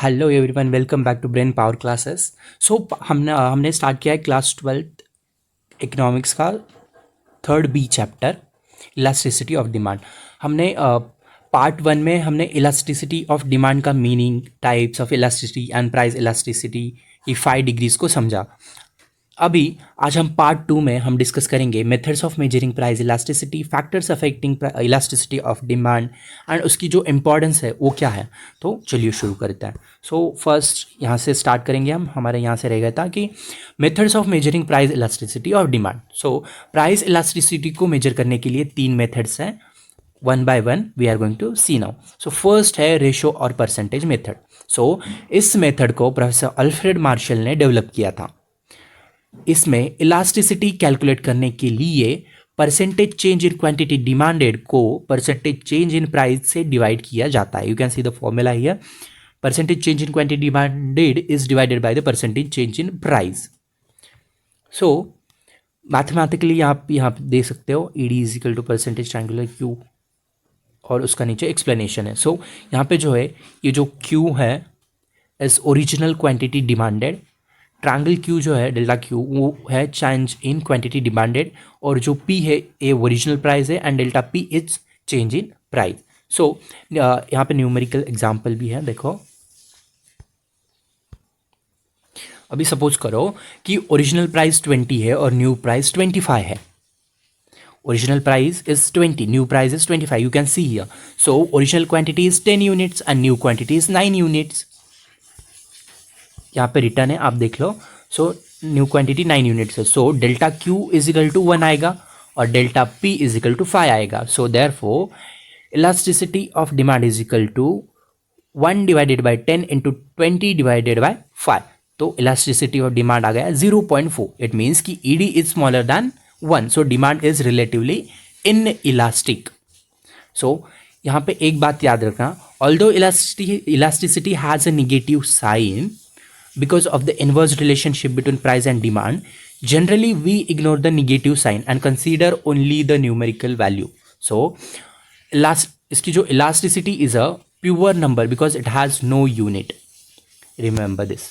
Hello everyone, welcome back to brain power classes. So हमने start किया है class 12th economics का third B chapter, elasticity of demand. हमने part one में हमने इलास्टिसिटी ऑफ डिमांड का meaning, types of elasticity and price elasticity की 5 degrees को समझा। अभी आज हम पार्ट टू में हम डिस्कस करेंगे methods of measuring price elasticity, factors affecting elasticity of demand and उसकी जो इम्पोर्टेंस है वो क्या है। तो चलिए शुरू करते हैं। सो फर्स्ट यहाँ से स्टार्ट करेंगे हम। हमारे यहाँ से रहेगा था कि methods of measuring price elasticity of demand. So price elasticity को मेजर करने के लिए 3 मेथड्स हैं। One by one we are going to see now. So first है रेशो और परसेंटेज मेथड। सो इस मेथड को प्रोफेसर अल्फ्रेड मार्शल ने डेवलप किया था। इसमें इलास्टिसिटी कैलकुलेट करने के लिए percentage change in quantity demanded को परसेंटेज चेंज इन प्राइस से डिवाइड किया जाता है। You can see the formula here. Percentage change in quantity demanded is divided by the percentage change in price. So mathematically आप यहाँ पे दे सकते हो ED is equal to percentage triangular Q और उसका नीचे एक्सप्लेनेशन है। सो यहाँ पे जो है ये जो क्यू है is original quantity demanded, triangle Q जो है डेल्टा क्यू वो है चेंज इन क्वांटिटी डिमांडेड, और जो पी है ये ओरिजिनल प्राइस है and delta P is change in price. So यहाँ पे न्यूमेरिकल एग्जांपल भी है, देखो। अभी सपोज करो कि ओरिजिनल प्राइस 20 है और न्यू प्राइस 25 है। Original price is 20, new price is 25, you can see here. So original quantity is 10 units and new quantity is 9 units. यहाँ पे रिटर्न है, आप देख लो। सो न्यू क्वांटिटी 9 यूनिट्स है। So delta Q is equal to 1 आएगा और delta P is equal to 5 आएगा। So therefore elasticity of demand is equal to 1 divided by 10 into 20 divided by 5। तो इलास्टिसिटी ऑफ डिमांड आ गया 0.4। It means कि E D is smaller than 1। So demand is relatively inelastic. So यहाँ पे एक बात याद रखना, although elasticity has a negative sign because of the inverse relationship between price and demand, generally we ignore the negative sign and consider only the numerical value. So इसकी जो elasticity is a pure number because it has no unit. Remember this.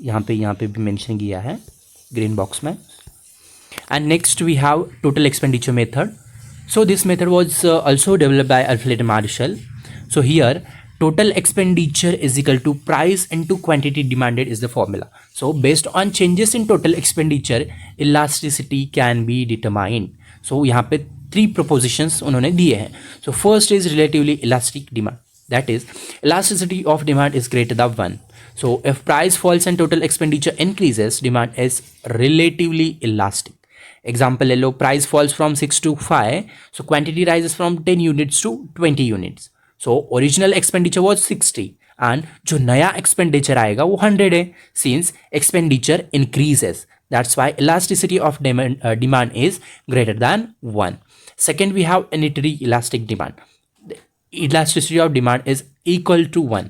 यहाँ पे भी mention किया है green box में. And next we have total expenditure method. So this method was also developed by Alfred Marshall. So here total expenditure is equal to price into quantity demanded is the formula. So based on changes in total expenditure, elasticity can be determined. So यहाँ पे 3 propositions उन्होंने दिए हैं. So first is relatively elastic demand. That is elasticity of demand is greater than 1. So if price falls and total expenditure increases, demand is relatively elastic. Example ले लो, price falls from 6 to 5, so quantity rises from 10 units to 20 units. So original expenditure was 60 and जो नया expenditure आएगा वो 100 है, since expenditure increases, that's why elasticity of demand is greater than 1. Second we have unitary elastic demand. Elasticity of demand is equal to 1.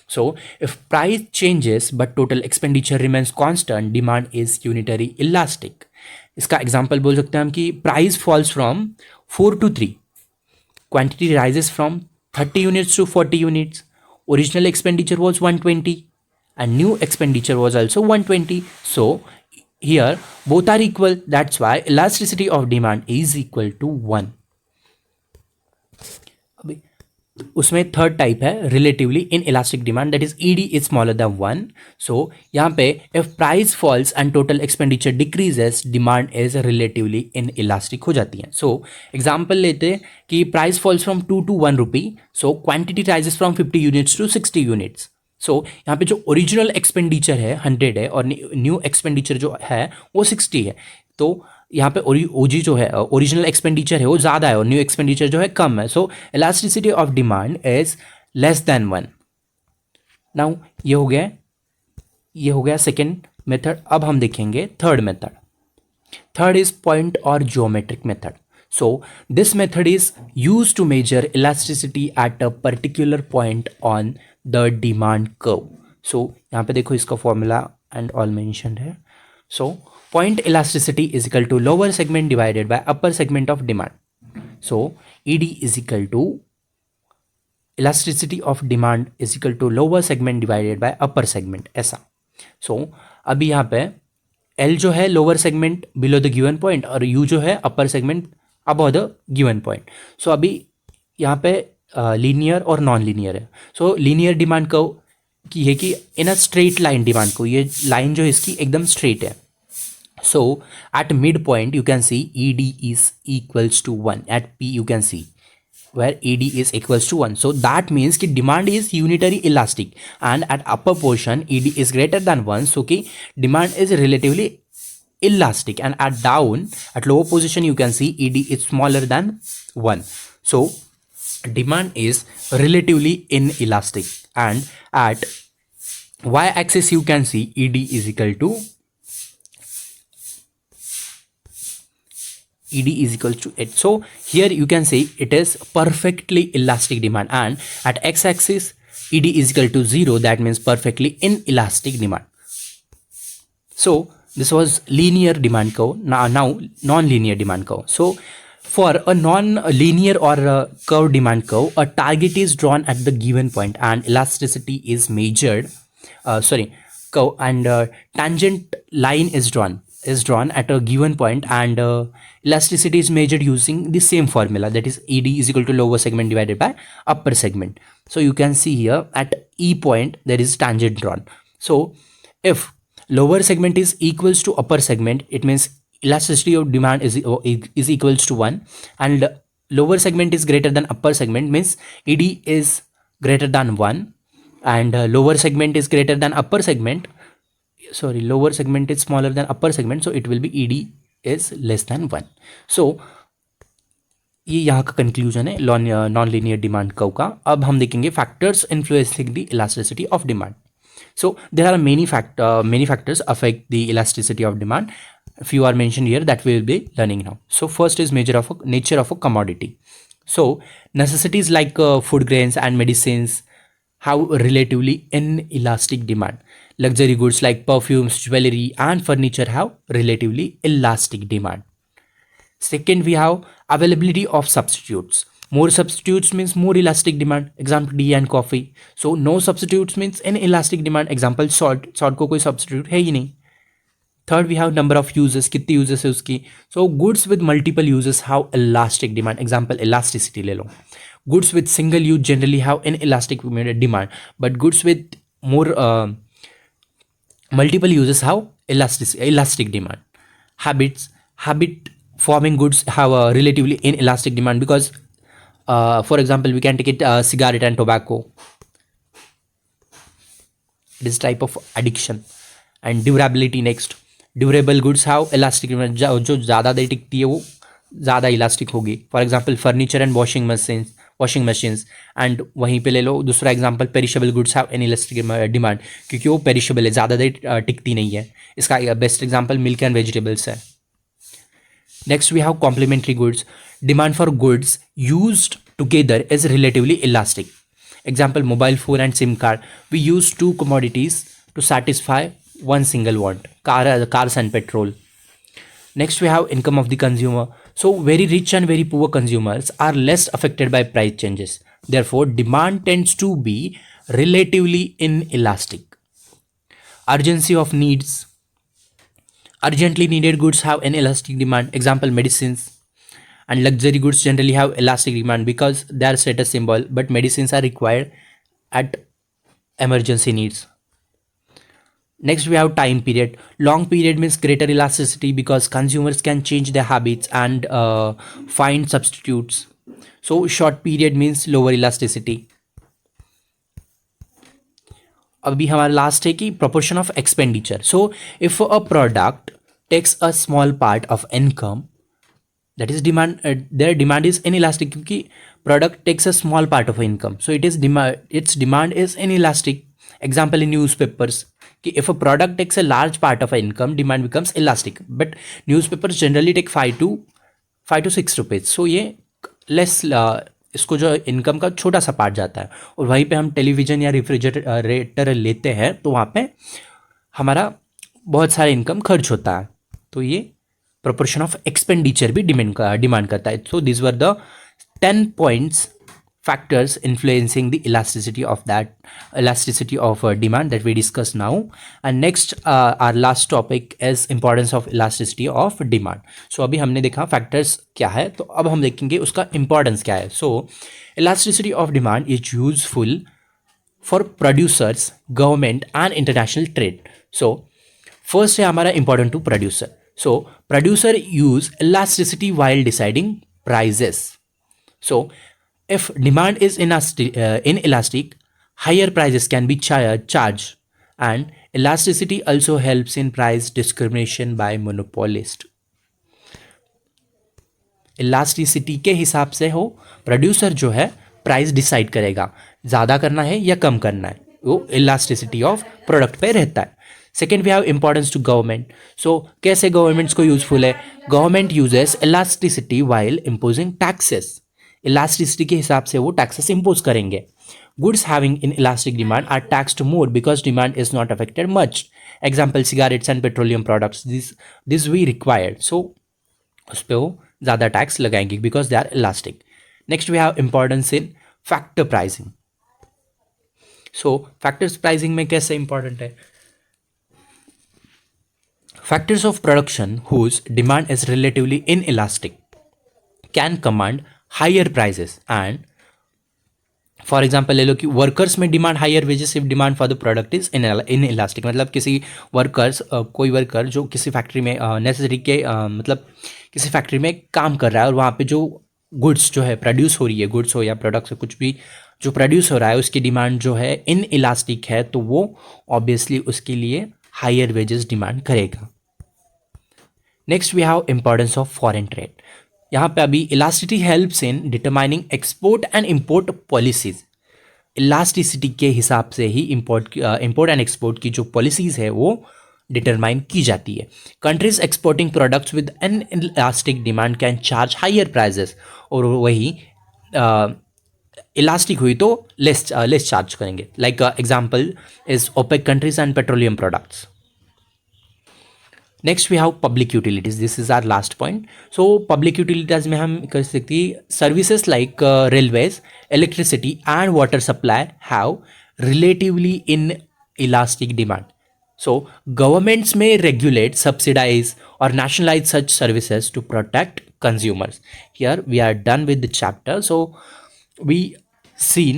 So if price changes but total expenditure remains constant, demand is unitary elastic. इसका example बोल सकते हैं हम कि price falls from 4 to 3, quantity rises from 30 units to 40 units. Original expenditure was 120 and new expenditure was also 120. So here both are equal. That's why elasticity of demand is equal to 1. अभी उसमें third type है relatively inelastic demand, that is E D is smaller than 1. So यहाँ पे if price falls and total expenditure decreases, demand is relatively inelastic हो जाती है. So example लेते हैं कि price falls from 2 to 1 rupee, so quantity rises from 50 units to 60 units. So यहाँ पे जो ओरिजिनल एक्सपेंडिचर है 100 है और न्यू एक्सपेंडिचर जो है वो 60 है. तो यहाँ पे ओजी जो है ओरिजिनल एक्सपेंडिचर है वो ज़्यादा है और न्यू एक्सपेंडिचर जो है कम है. So elasticity of demand is less than 1. Now ये हो गया सेकेंड मेथड. अब हम देखेंगे third method. Third is point और geometric method. So this method is use to measure elasticity at a particular point on the demand curve. So यहाँ पे देखो इसका फॉर्मूला एंड ऑल मेंशन्ड है. So point elasticity is equal to lower segment divided by upper segment of demand. So ED is equal to elasticity of demand is equal to lower segment divided by upper segment, ऐसा. So अभी यहाँ पे L जो है lower segment below the given point और U जो है upper segment above the given point. So अभी यहाँ पे लीनियर और नॉन लीनियर है. सो लीनियर डिमांड को की है कि in a straight line demand को, ये लाइन जो है इसकी एकदम स्ट्रेट है. So at mid point you can see E D is equals to 1. At P you can see where ED is equals to 1. So that means कि demand is unitary elastic and at upper portion ED is greater than 1. So कि demand is relatively elastic and at lower position you can see ED is smaller than 1. So demand is relatively inelastic and at y axis you can see ED is equal to ED is equal to 8. So here you can say it is perfectly elastic demand and at x axis ED is equal to 0. That means perfectly inelastic demand. So this was linear demand curve. Now non-linear demand curve. So for a non-linear or curved demand curve, a target is drawn at the given point and elasticity is measured. Curve and tangent line is drawn at a given point and elasticity is measured using the same formula, that is ED is equal to lower segment divided by upper segment. So you can see here at E point there is tangent drawn. So if lower segment is equals to upper segment, it means elasticity of demand is equals to 1 and lower segment is greater than upper segment, means ED is greater than 1 and lower segment is greater than upper segment. Sorry, lower segment is smaller than upper segment, so it will be ED is less than 1. So ये यहाँ का conclusion है non linear demand curve का. अब हम देखेंगे factors influencing the elasticity of demand. So there are many factors affect the elasticity of demand. Few are mentioned here that we will be learning now. So first is nature of a commodity. So necessities like food grains and medicines have relatively inelastic demand. Luxury goods like perfumes, jewelry and furniture have relatively elastic demand. Second, we have availability of substitutes. More substitutes means more elastic demand. Example, tea and coffee. So no substitutes means inelastic demand. Example, salt को कोई substitute है ही नहीं. Third, we have number of uses. कितने uses है उसकी. So goods with multiple uses have elastic demand. Example, elasticity ले लो. Goods with single use generally have inelastic demand, but goods with more multiple uses have elastic demand. Habit forming goods have a relatively inelastic demand because for example we can take it cigarette and tobacco. This type of addiction. And durability next. Durable goods have elastic demand. जो ज़्यादा देर टिकती है वो ज़्यादा elastic होगी. For example furniture and washing machines. And वहीं पे ले लो दूसरा example, perishable goods have inelastic demand क्योंकि वो पेरिशेबल है, ज़्यादा देर टिकती नहीं है. इसका best example milk and vegetables है. Next we have complementary goods. Demand for goods used together is relatively elastic. Example, mobile phone and SIM card. We use two commodities to satisfy one single want, cars and petrol. Next, we have income of the consumer. So, very rich and very poor consumers are less affected by price changes. Therefore, demand tends to be relatively inelastic. Urgency of needs. Urgently needed goods have an elastic demand. Example, medicines. And luxury goods generally have elastic demand because they are status symbol, but medicines are required at emergency needs. Next, we have time period. Long period means greater elasticity because consumers can change their habits and find substitutes. So short period means lower elasticity. अभी हमारा last है कि proportion of expenditure. So if a product takes a small part of income, that is demand, their demand is inelastic क्योंकि product takes a small part of income, so its demand is inelastic. Example in newspapers कि if a product takes a large part of income, demand becomes elastic, but newspapers generally take 5 to 6 rupees, so ये less इसको जो income का छोटा सा part जाता है. और वहीं पे हम टेलीविज़न या रेफ्रिजरेटर लेते हैं तो वहाँ पे हमारा बहुत सारा इनकम खर्च होता है, तो ये proportion of expenditure भी डिमांड करता है. So these were the 10 points factors influencing the elasticity of demand that we discussed now. And next our last topic is importance of elasticity of demand. So अभी हमने देखा factors क्या है, तो अब हम देखेंगे उसका importance क्या है. So elasticity of demand is useful for producers, government and international trade. So first है हमारा important to producer. So producer use elasticity while deciding prices. So if demand is inelastic, higher prices can be charged, and elasticity also helps in price discrimination by monopolist. Elasticity के हिसाब से हो producer जो है price decide करेगा, ज़्यादा करना है या कम करना है, वो इलास्टिसिटी ऑफ प्रोडक्ट पे रहता है. Second we have importance to government. So कैसे गवर्नमेंट्स को यूजफुल है? Government uses elasticity while imposing taxes. Elasticity के हिसाब से वो टैक्सेस इम्पोज करेंगे. Goods having inelastic demand are taxed more because demand is not affected much. Example cigarettes and petroleum products, this we required. सो उस पर वो ज़्यादा टैक्स लगाएंगे because they are elastic. Next we have importance in factor pricing. So factors pricing में कैसे important है? Factors of production whose demand is relatively inelastic can command higher prices. And for example ले लो कि workers में demand higher wages if demand for the product is inelastic. मतलब किसी workers कोई वर्कर जो किसी फैक्ट्री में नेसेसरी के मतलब किसी फैक्ट्री में काम कर रहा है और वहाँ पे जो गुड्स जो है प्रोड्यूस हो रही है, गुड्स हो या प्रोडक्ट्स हो, कुछ भी जो प्रोड्यूस हो रहा है उसकी डिमांड जो है inelastic है, तो वो ऑब्वियसली उसके लिए हायर वेजेस डिमांड करेगा. Next we have importance of foreign trade. यहाँ पे अभी elasticity helps in determining export and import policies. Elasticity के हिसाब से ही इम्पोर्ट एंड एक्सपोर्ट की जो पॉलिसीज है वो डिटरमाइन की जाती है. Countries exporting products with an elastic demand can charge higher prices. और वही इलास्टिक हुई तो लेस चार्ज करेंगे. Like example is OPEC countries and petroleum products. Next we have public utilities. This is our last point. So public utilities में हम कर सकते हैं services like railways, electricity and water supply have relatively inelastic demand. So governments में regulate, subsidise और nationalize such services to protect consumers. Here we are done with the chapter. So we seen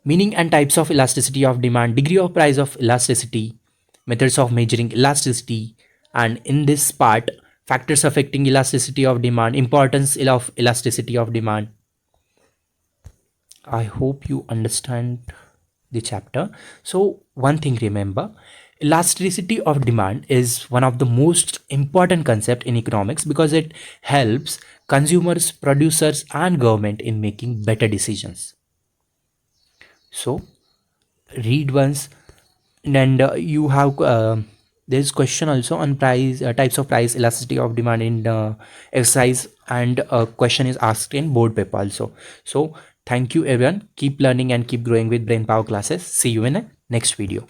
meaning and types of elasticity of demand, degree of price of elasticity, methods of measuring elasticity, and in this part factors affecting elasticity of demand, importance of elasticity of demand. I hope you understand the chapter. So one thing remember, elasticity of demand is one of the most important concept in economics because it helps consumers, producers and government in making better decisions. So read once, and you have there's question also on price types of price elasticity of demand in exercise, and a question is asked in board paper also. So thank you everyone, keep learning and keep growing with brain power classes. See you in the next video.